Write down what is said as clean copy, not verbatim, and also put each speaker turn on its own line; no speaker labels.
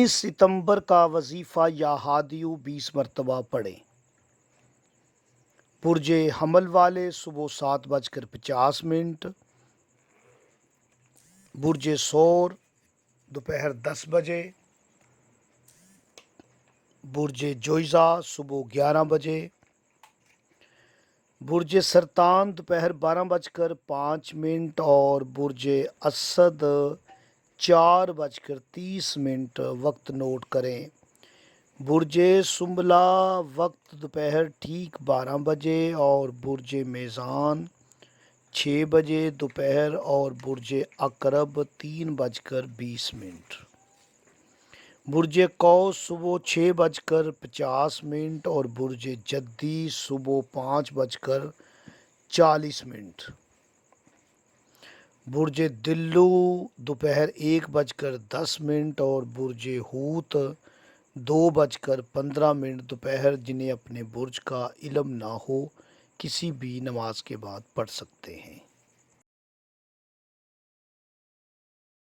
ستمبر کا وظیفہ یا ہادیو 20 مرتبہ پڑھیں۔ برج حمل والے صبح 7:50۔ برج ثور دوپہر 10 بجے۔ برج جوئزہ صبح 11 بجے۔ برج سرطان دوپہر 12:05 اور برج اسد 4:30۔ وقت نوٹ کریں۔ برج سنبلہ وقت دوپہر ٹھیک 12 بجے اور برج میزان 6 بجے دوپہر اور برج عقرب 3:20۔ برج قوس صبح 6:50 اور برج جدی صبح 5:40۔ برج دلو دوپہر 1:10 اور برج حوت 2:15 دوپہر۔ جنہیں اپنے برج کا علم نہ ہو کسی بھی نماز کے بعد پڑھ سکتے ہیں۔